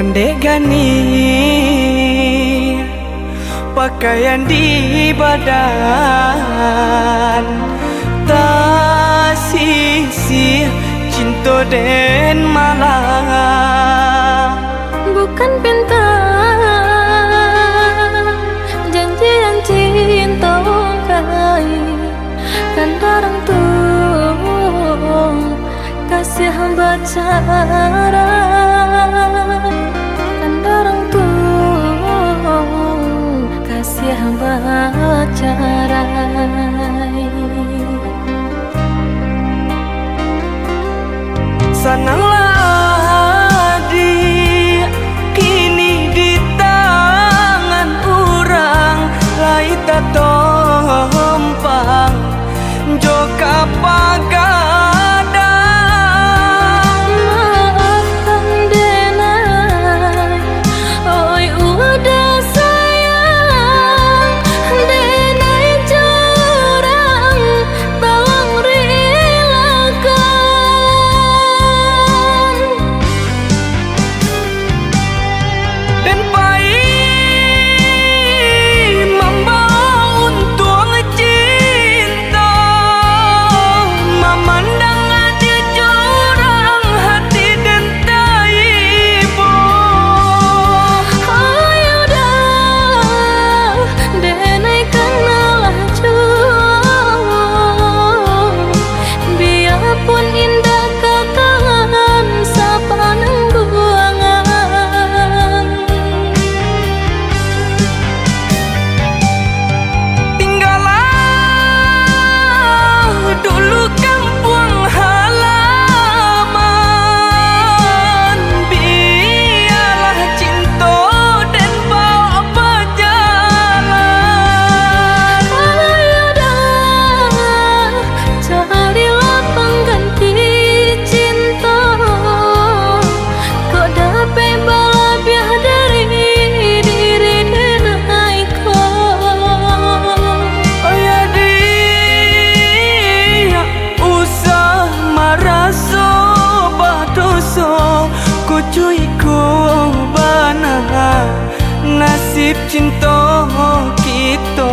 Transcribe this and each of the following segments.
Randegani pakaian di badan, tak sisi cinta dan malah. Bukan pinta janjian cinta kai, kan darang tuh kasih hamba cara, kan darang tuh kasih hamba cara. Sananglah adik kini di tangan orang, lai tak tompang joka pagadang. Maafkan denai, oi udah sayang, denai curang tawang relakan. Dan pahit membawa untung cinta, memandang adil curang hati dan taibo. Ayo dah, denai kenalah juang, biarpun indah kekangan sapanang buangan. Tinggallah dulu kampung halaman, biarlah cinta dan bawa berjalan. Ayo dah, carilah pengganti cinta, kau dapat balabiah dari diri denai kau. Oh ya dia usah maraso badoso, ku cuy ku bana nasib cinta kita.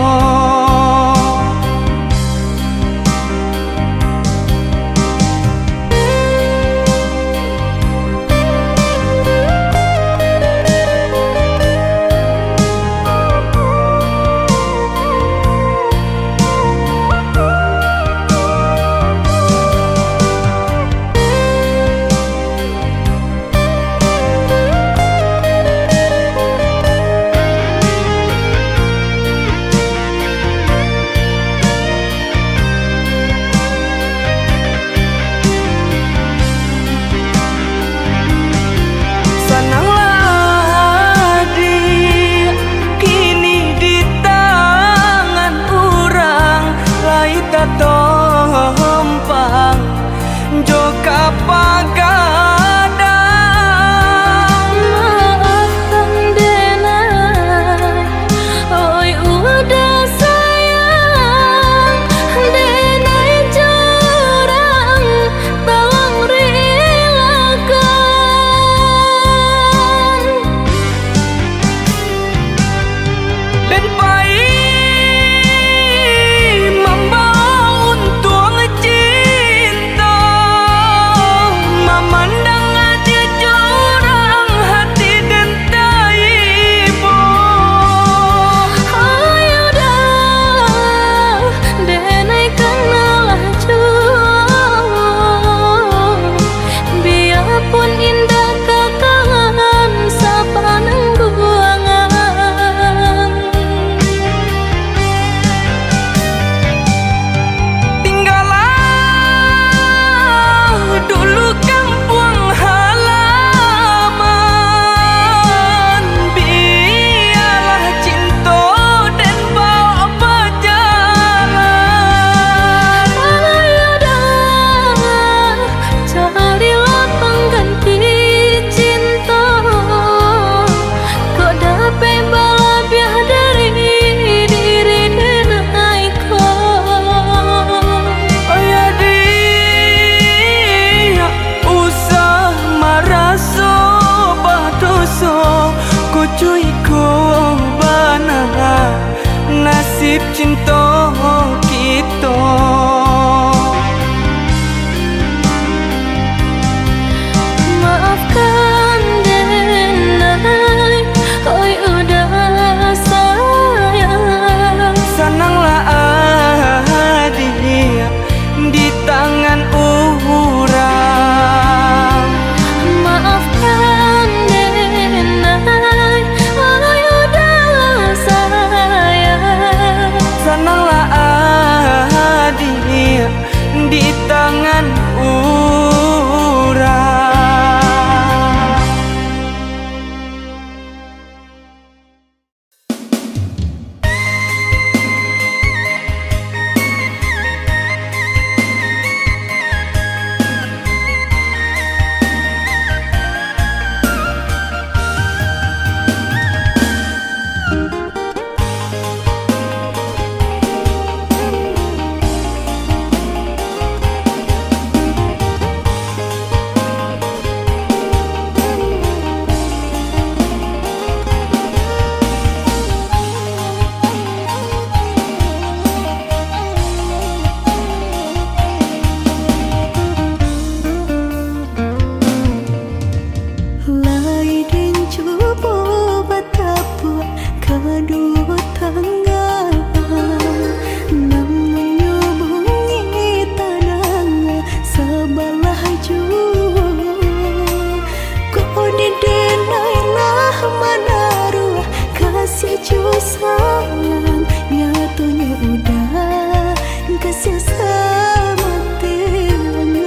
aduh sayang, nyatunya udah kasih sama tiangan,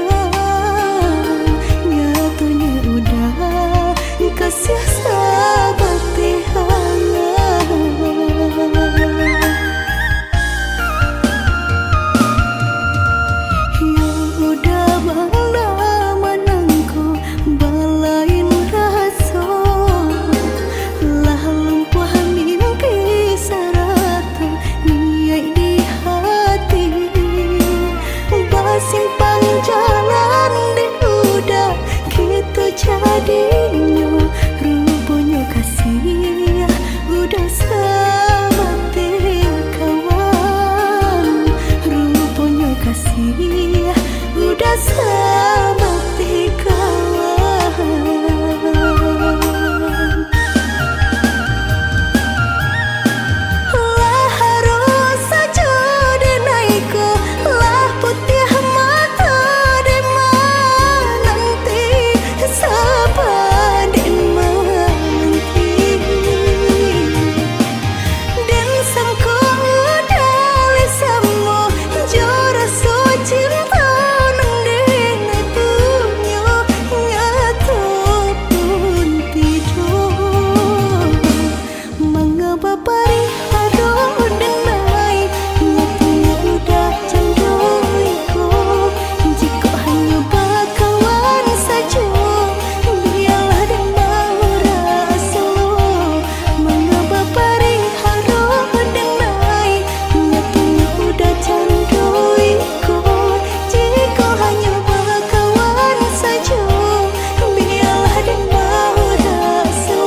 nyatunya udah kasih sama tiangan. Ya udah mana-manangku balain rasa, lah lumpuh mimpi sarata niat di hati, basimpang jalan di udah gitu jadinya, rupanya kasih udah sama kawan, rupanya kasih udah sama kawan. Lah harus saja denaiku, lah putih mata dema nanti sabar dema nanti, dan samku dali samo jora so cinta nang punya nyata pun tidur, mengapa pari harum denai nyatunya udah candoiku, jika hanya bakawan saja biarlah dan mau rasa, mengapa pari harum denai nyatunya udah candoiku, jika hanya bakawan saja biarlah dan mau rasa.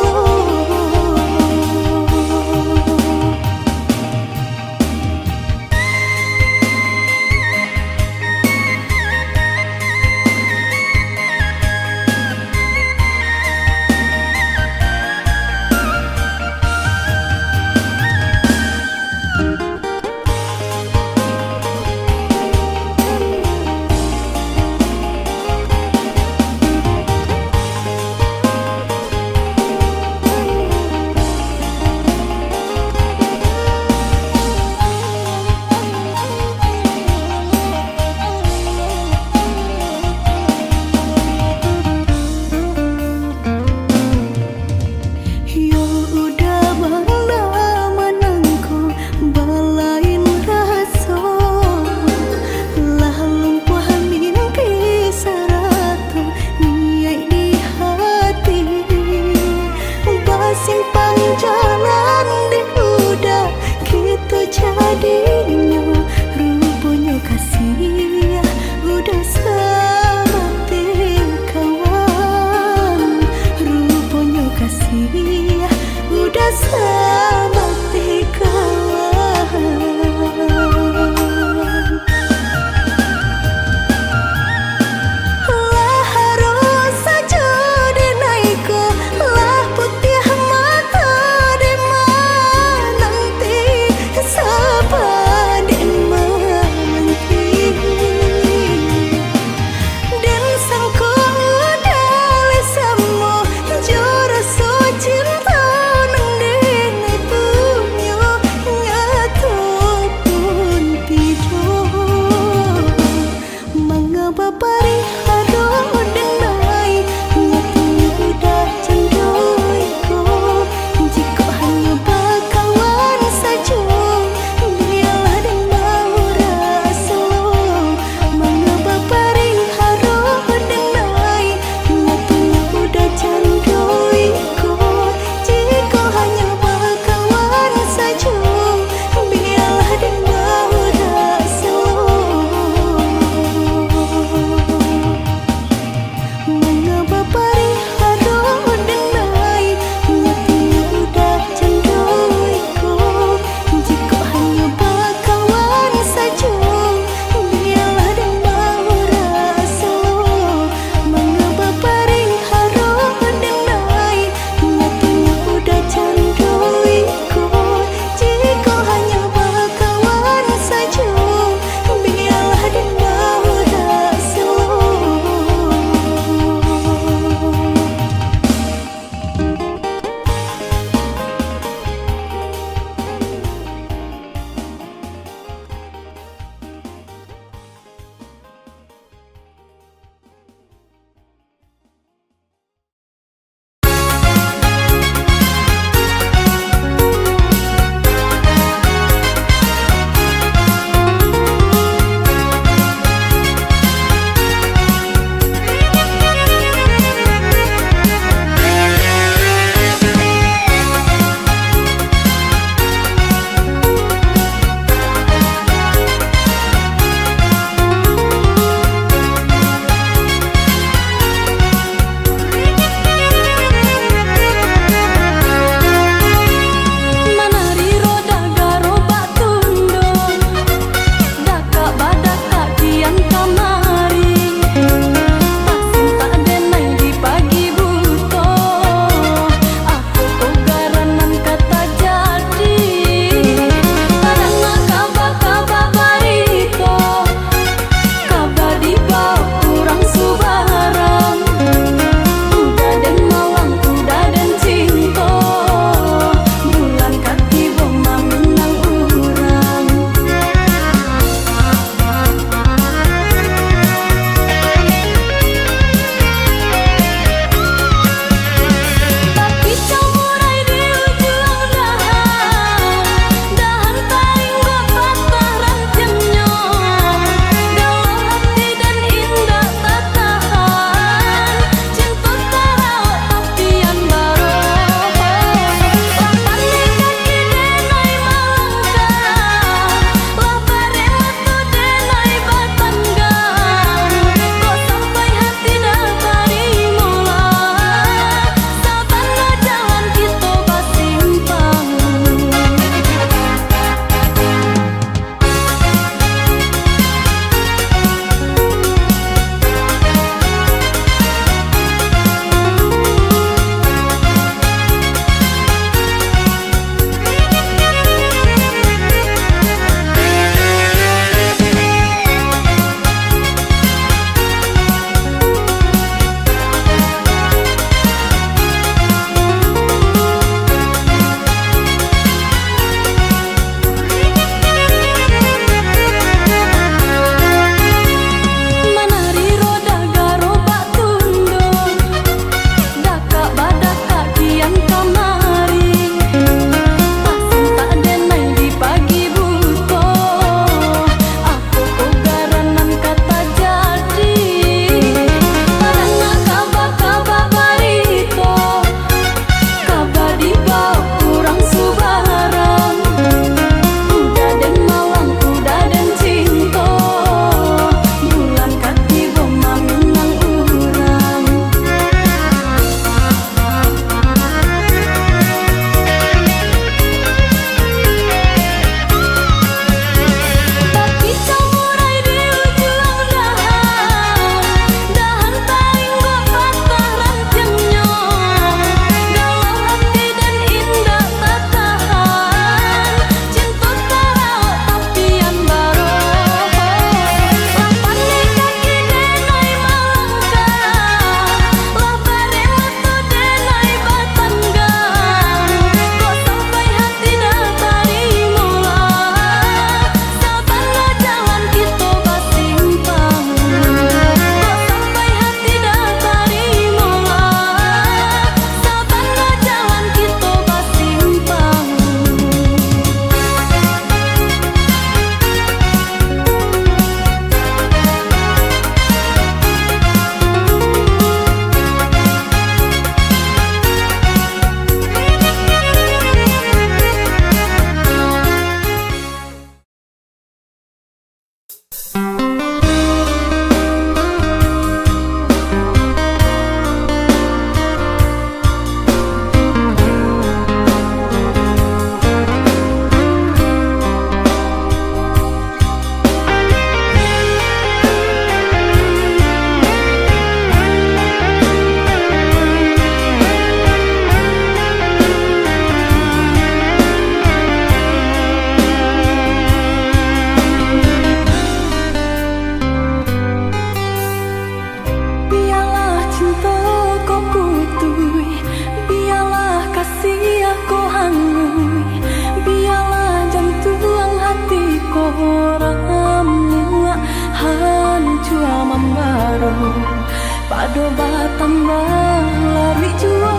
Ado batambah lari jua,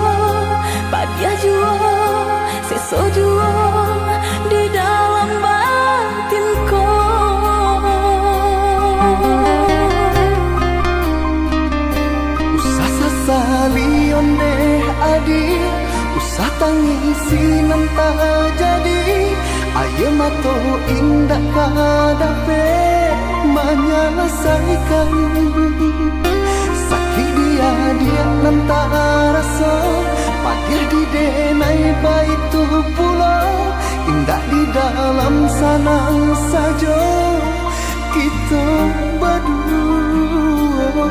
padia jua, seso jua di dalam batinku. Usah sasali onde adi, usah tangisi nanta jadi. Ayo mato indah kadape menyelesaikan sakit dia nanta rasa. Padia di denai baitu pulau, indah di dalam sana saja kita berdua.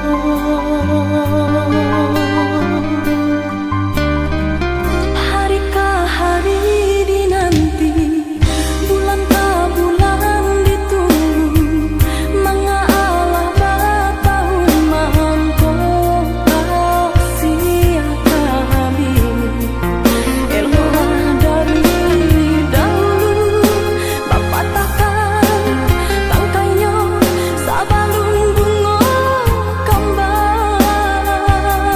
Harikah hari dinanti, bulan tak bulan ditunggu, mengalah bertahun mengkau sia kami. Eloklah dari dahulu, bapak takkan tangkainya sabalun bunga kembang.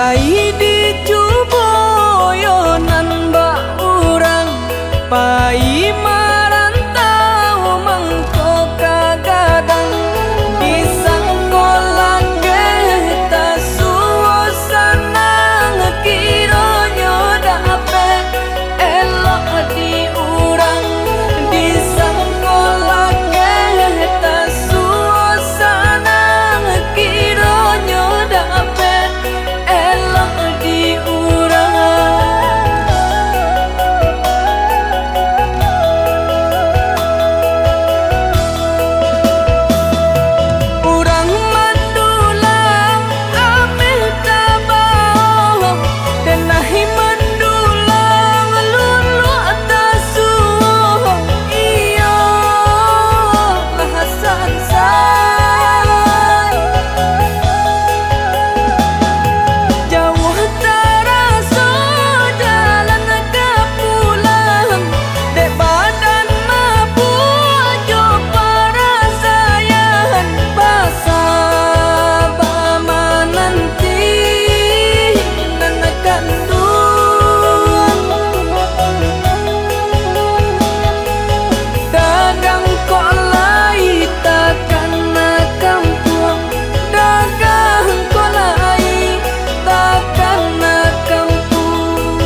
Lai dicuboyonan ba urang pai marantau mangko kagadang disangkolan kita suasana ngekironyo dape elok diurang disangkolan kita suasana ngekironyo dape elok diurang. Urang mandulang ameh tabao denahi mandulang lulu atas iyo bahasan say jauh terasa jalan ke pulang dek badan mabu jo parasayan basaba nanti nanakan duang dagang kolai takkan akan puang dagang kolai takkan akan puang.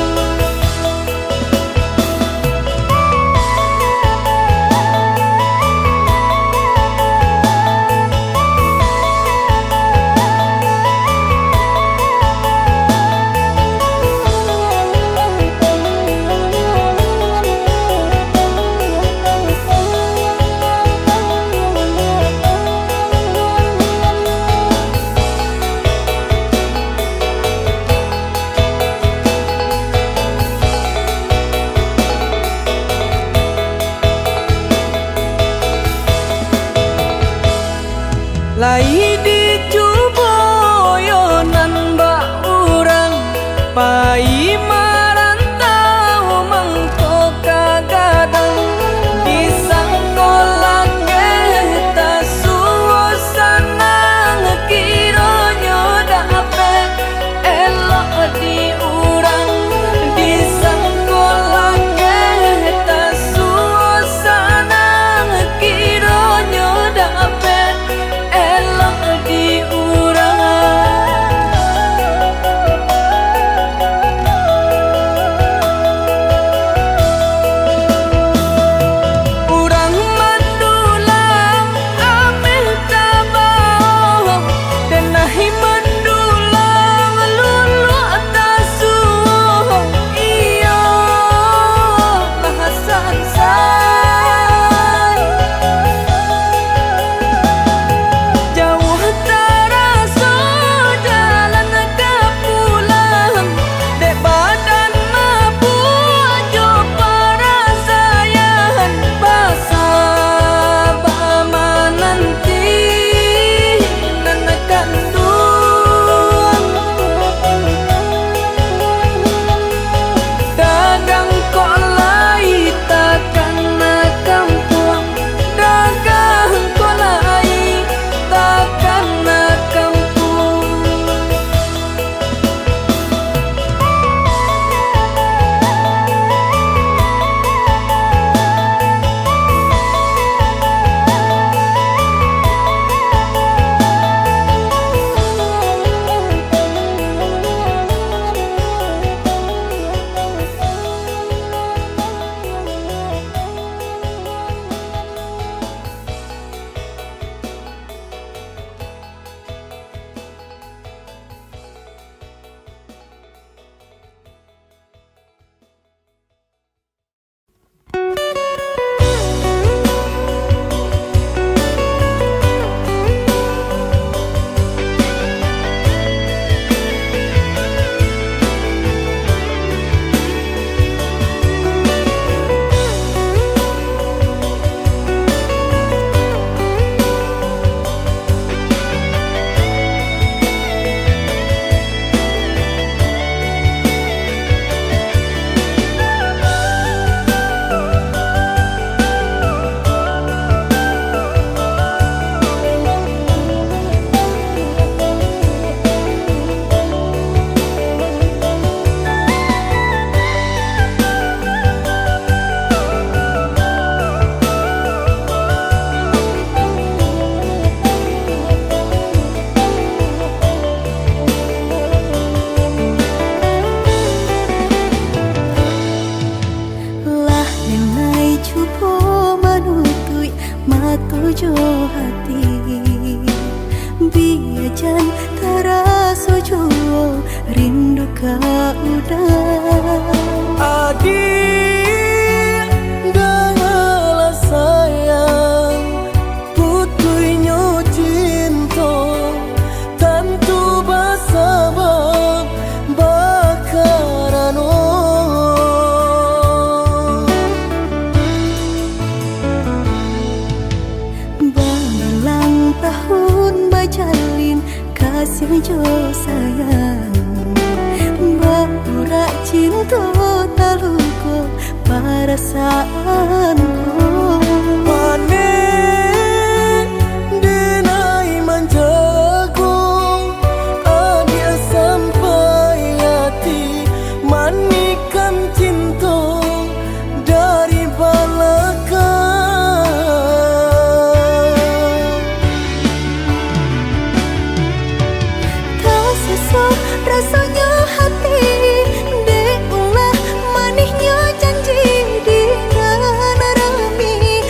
Lai dicuboyonan ba urang pai marantau mangko kagadang disangkolan kita suasana ngekironyo dape elok diurang disangkolan kita suasana ngekironyo dape elok tujuh hati biajan terasa jua rindu kau udah adik dengarlah sayang putuinyo cinta tentu bersabar bakarano berulang tahun berjalin kasih jo sayang berurak cinta terluka perasaanku panen denai manjago adia sampai hati manikan cinta dari belakang tak sesak rasanya hati diulah manisnya janji di rami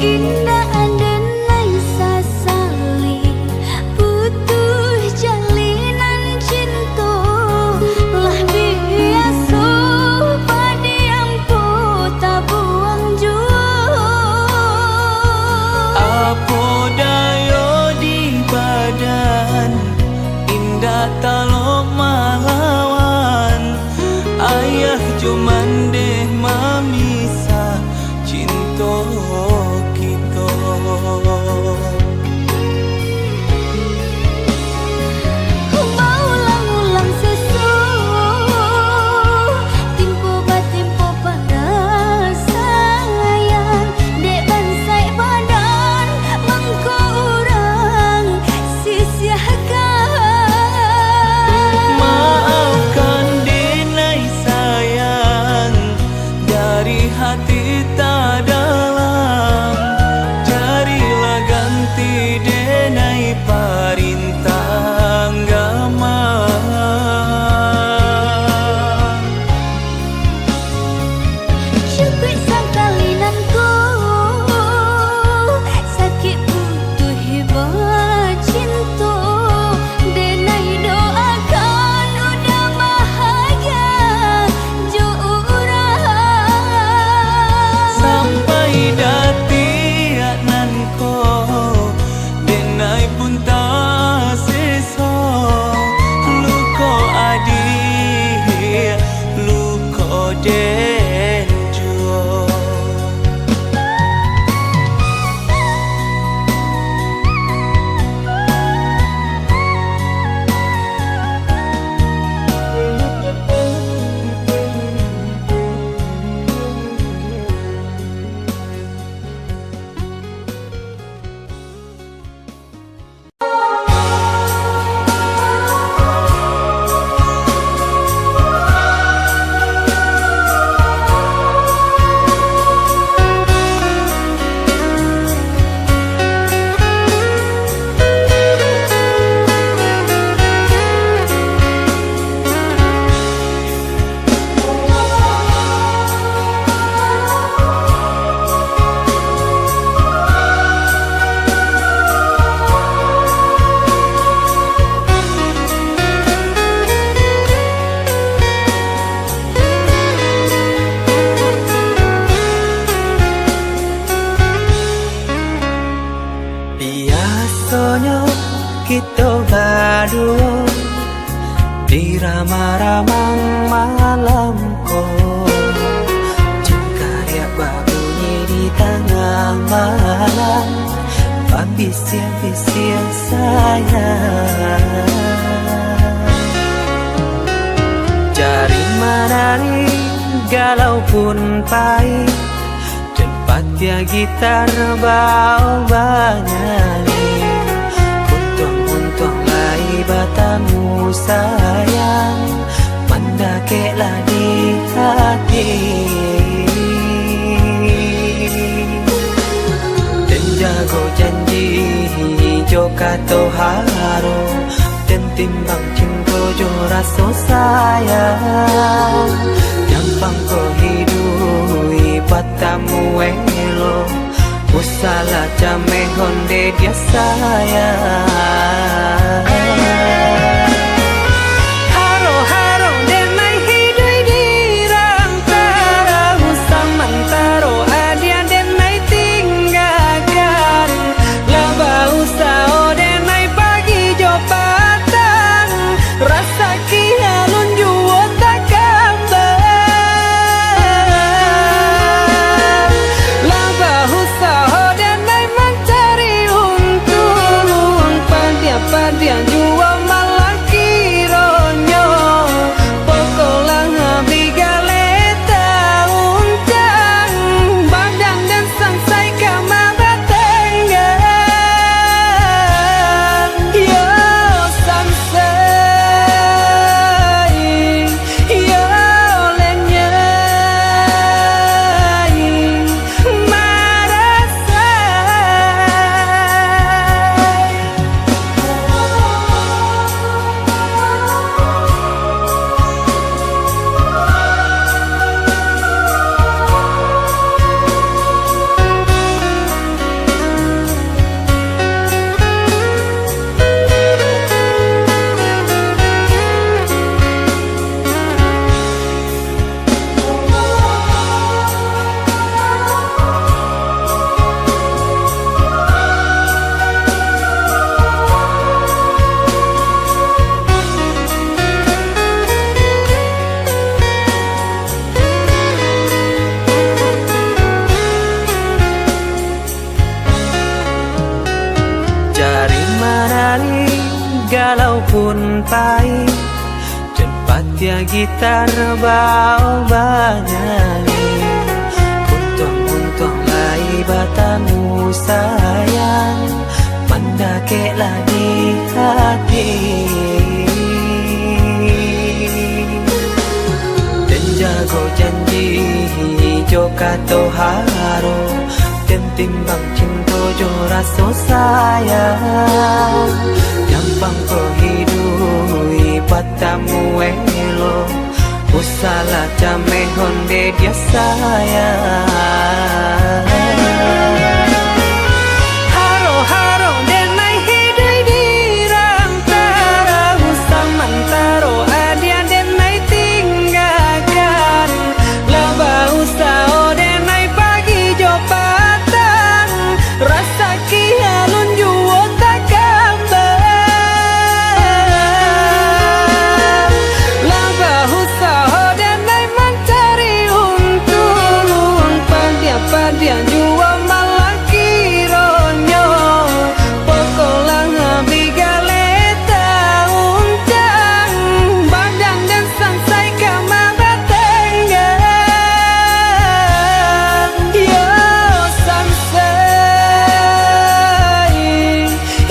Dinda andenai sasali butuh jalinan cinta lah biasa padiampu tabuang jua Apo dayo di badan indah talo malawan ayah cuman deh memisah cinta kita Maulang-ulang sesu Timpo batimpo pada sayang Dek bansai badan mengko urang sisiakan Maafkan denai sayang dari hati tak dalam carilah ganti denai parintah agama Syukur sangkalinanku sakit butuh hibah cinta Denai doakan udah bahagia jo urang sampai datiak nanko denai pun tak seso luko adik luko denjo Biasanya kita berdua di ramah-ramah malam kau Jengkarya babunyi di tengah malam Babisia-bisia sayang Jari menari galau pun pahit Tempatnya gitar bau banyali Untung-untung lai batamu sayang Mendakeklah di hati Dan jago janji jo kato haro Dan timbang cinta jo rasa sayang Gampang kau hidui batamu elo Usala jame honde dia sayang Haro-haro denai hidui di rantara Samantaro adia denai tinggalkan Laba usao denai pagi jo patang Rasa kialun juo tak kabar Laba usao denai mencari untung Pandian-pandian juo galau pun pahit, cepat ya gitar bau banyaknya. Untung lai batamu sayang, mendakeklah di hati. Dan jago janji joka toharo, dan timbang cinta jo rasa sayang. Gampang kau hidui batamu elo, usalah jame honde dia sayang. Haro haro denai hidui dirang tara, usang mantaro adia denai tinggalkan. Laba usao denai pagi jo patang, rasa kialun juo tak gambar. Laba usao denai mencari untung, padia juo malah kironyo. Pokolang bigaleta uncang, badan dan sansai kamera tenggang. Yo sansai,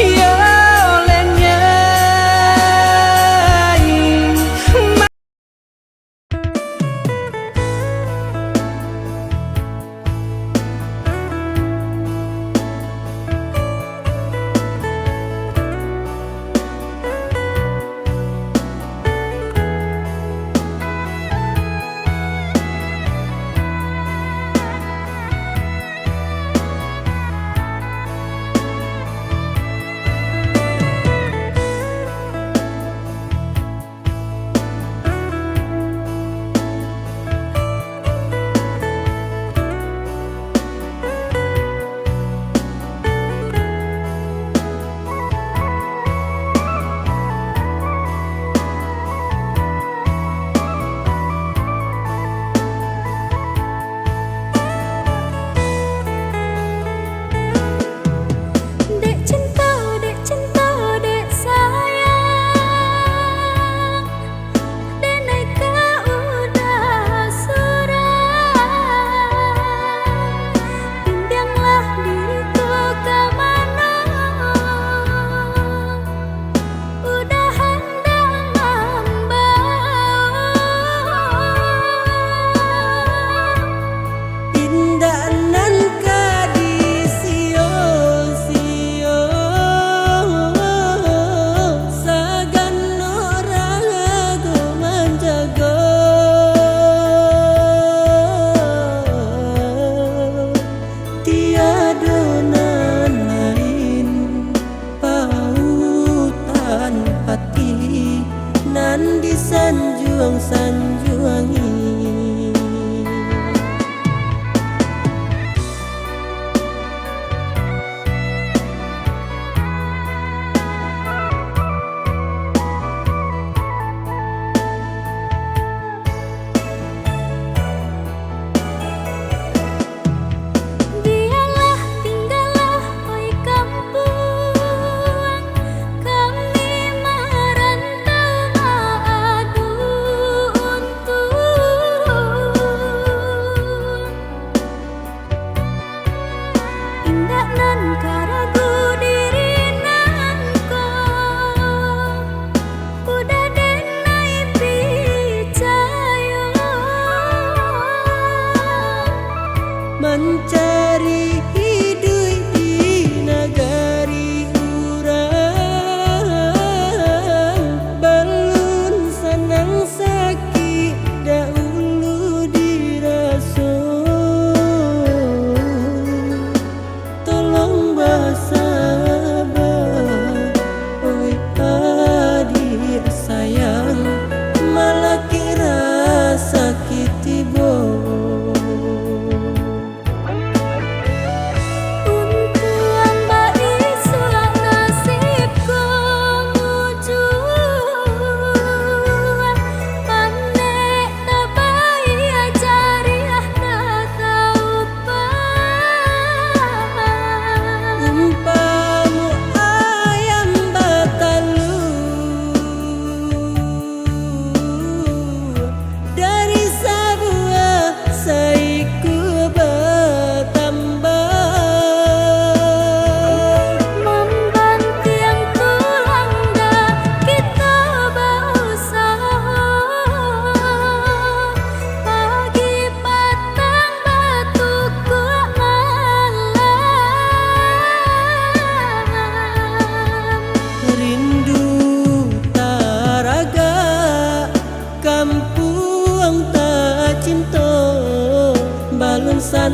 yo lenyai. Dek cinta, dek sayang, denai kau udah surang. Bimbinglah diriku kemana, udah hendak ngambang. Indah nan kadisio sio, sagan orang aku menjaga. Tiada nan lain pautan hati, nan disanjuang-sanjuangi. Biarlah tinggallah oi kampung, kami merantau mengadu untung. Indah nan karagu diri nanko, udah denai picayo. Mencari hidup di negari urang, belum senang sakit dahulu diraso. Tolong bersabar, oi adik sayang, malah kira sakit tiba.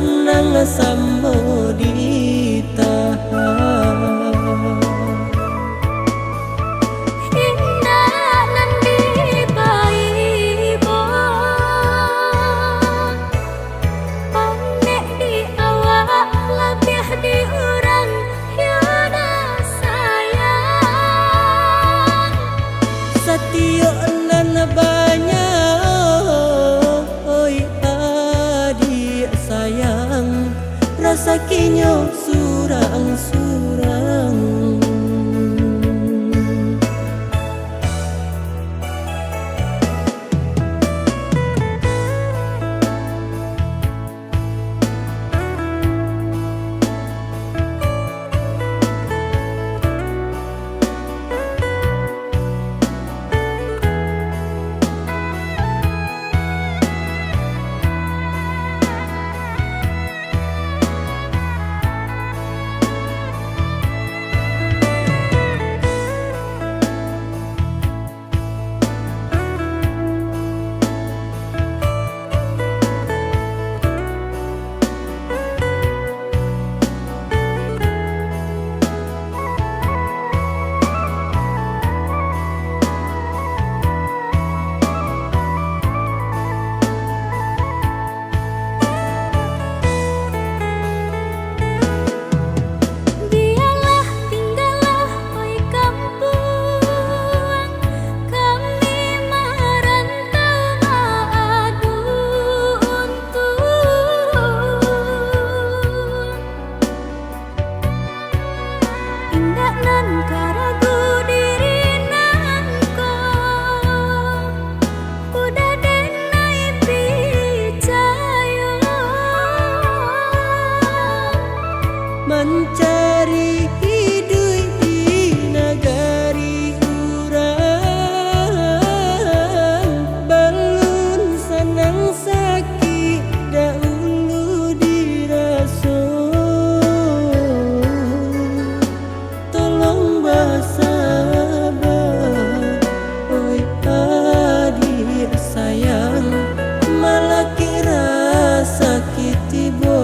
senang sambo ditahan. Satio nan banyak, oi adik sayang, rasa kinyo surang-surang. Mencari hidup di negari urang, belum senang sakit dahulu diraso. Tolong bersabar, oi adik sayang, malah kira sakit tiba.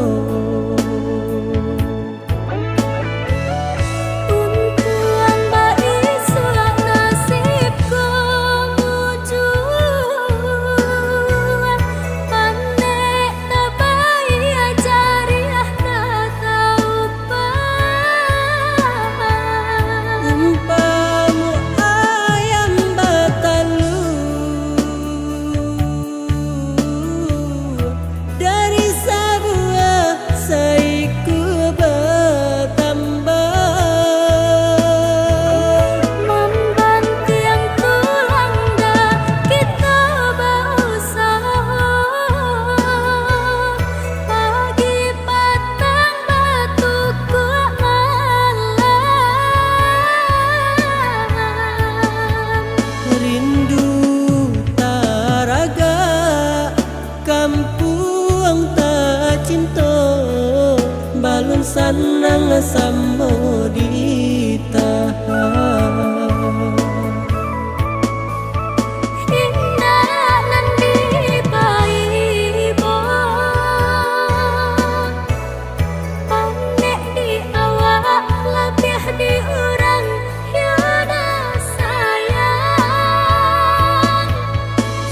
Balon senang sambo ditahan.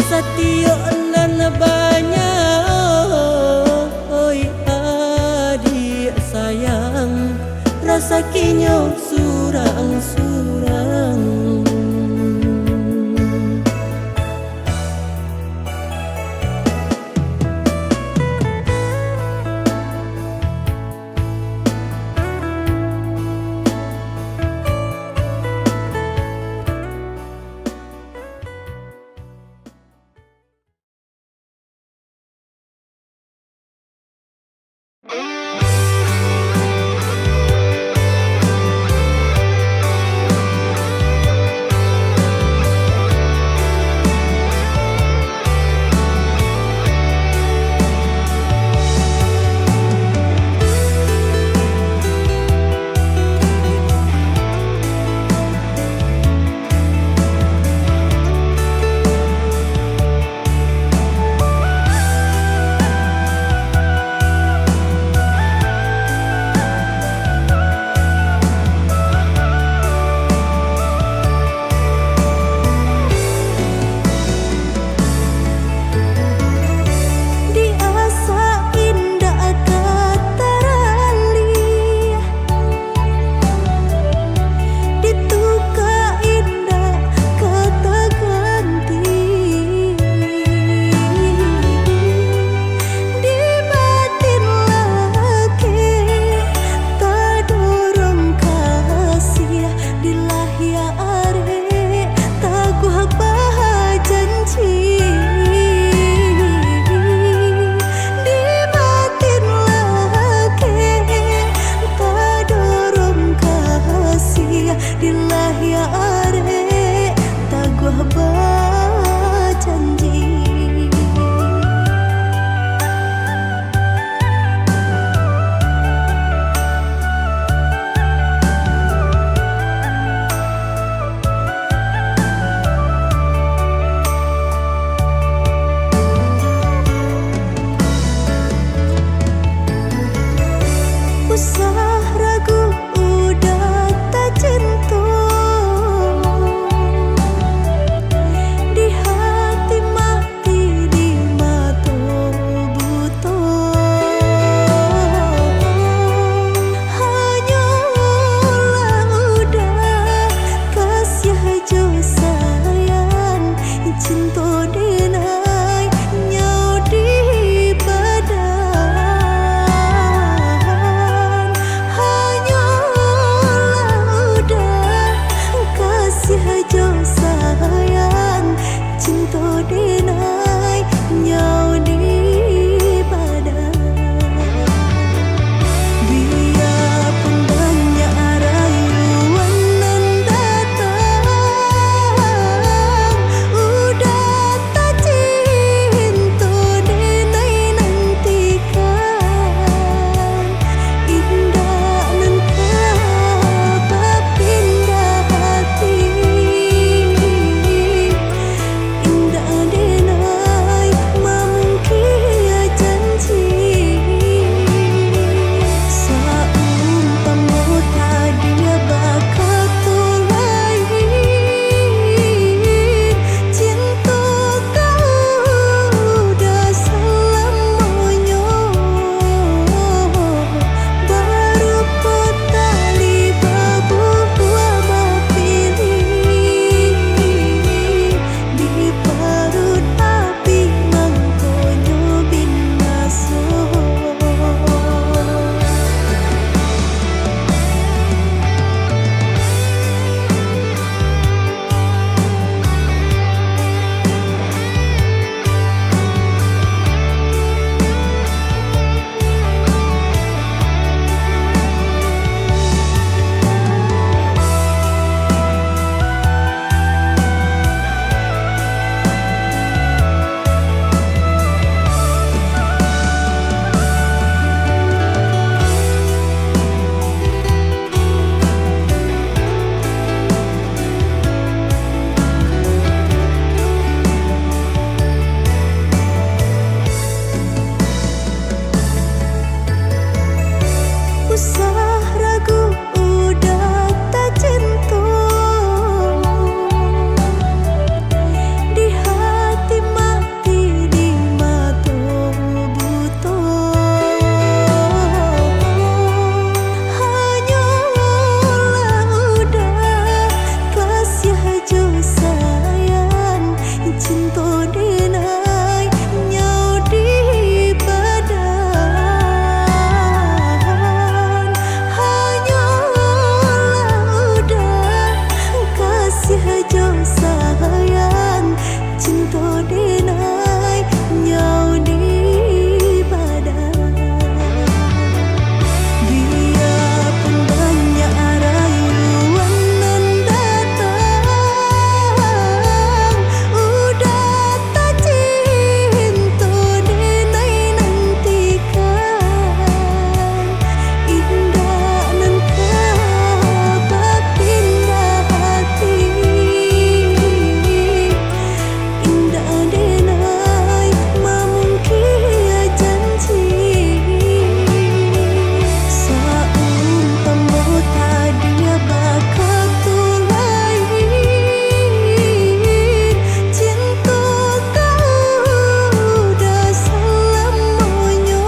Satio nan banyak, oi adik sayang, rasa kinyo surang-surang. usah ragu, udah tak cinta. Di hati mati, di mata buta. Hanyalah udah kasih aja sayang, cinta denai nyau di badan. Hanyalah udah kasih aja sayang, cinta denai nyau di badan. Biarpun banyak rayuan nan datang, udah tak cinta denai nantikan. Indah nan kabar pindah hati, indah denai mamungkia janji. Saumpama tadi bakal tulain, cinta kau udah selamanya.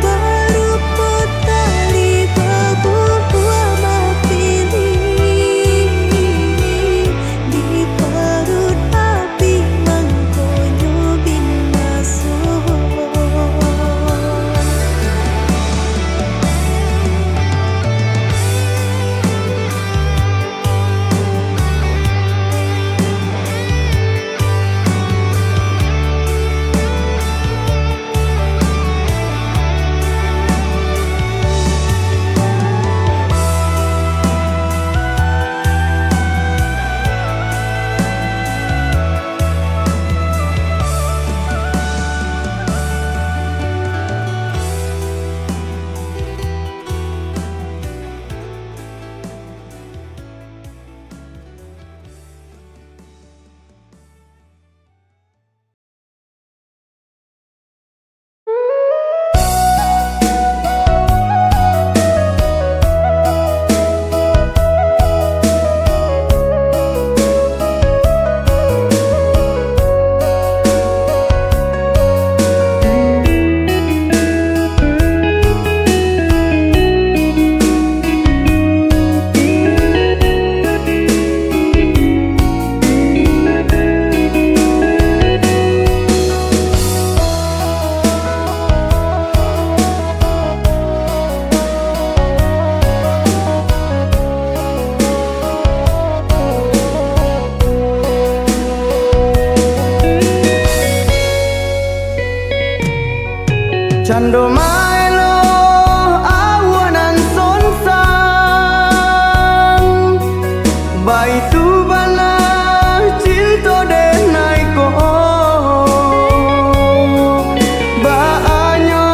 Baru potali babuah mapilih, di parut api mangkonyo binaso. Cando maelo awanan sonsang, baitu bana cinta denai ko. Baanyo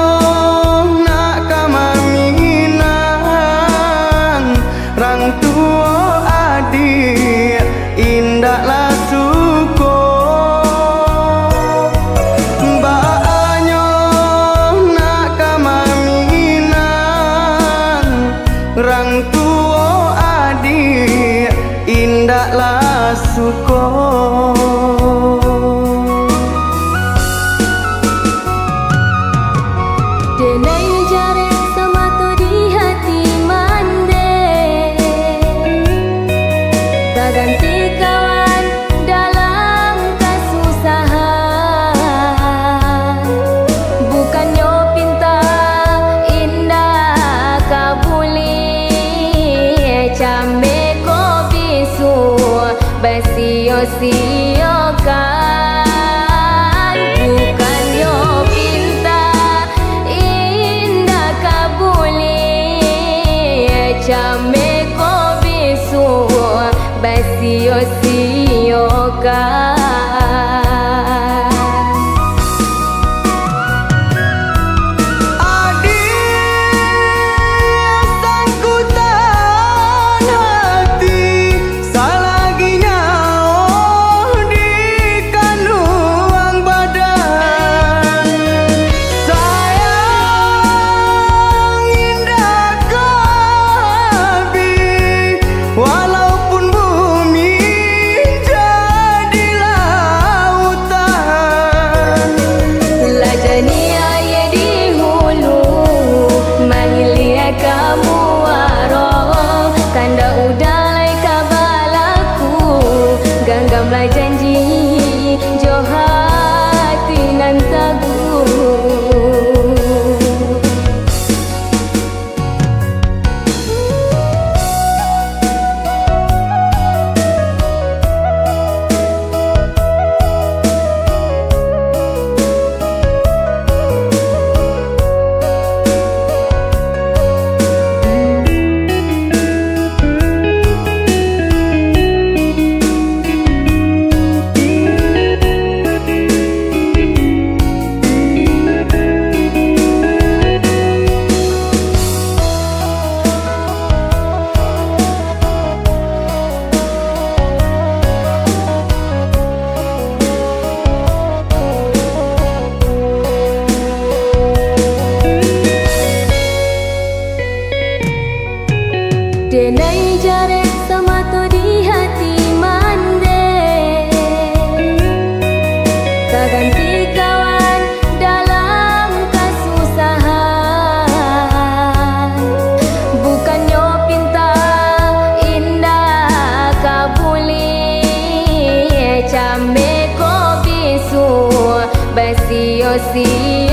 nak kamaminan, rang tuo adik indah lah suko. Rang tuo adik indah lah suko. Denai jare sematu di hati mande, tak ganti kawan dalam kesusahan. Bukannya pinta indah kabuli, came ko bisu basio-siokan. Bukannya pinta indah kabuli, came ko bisu basio-siokan. sia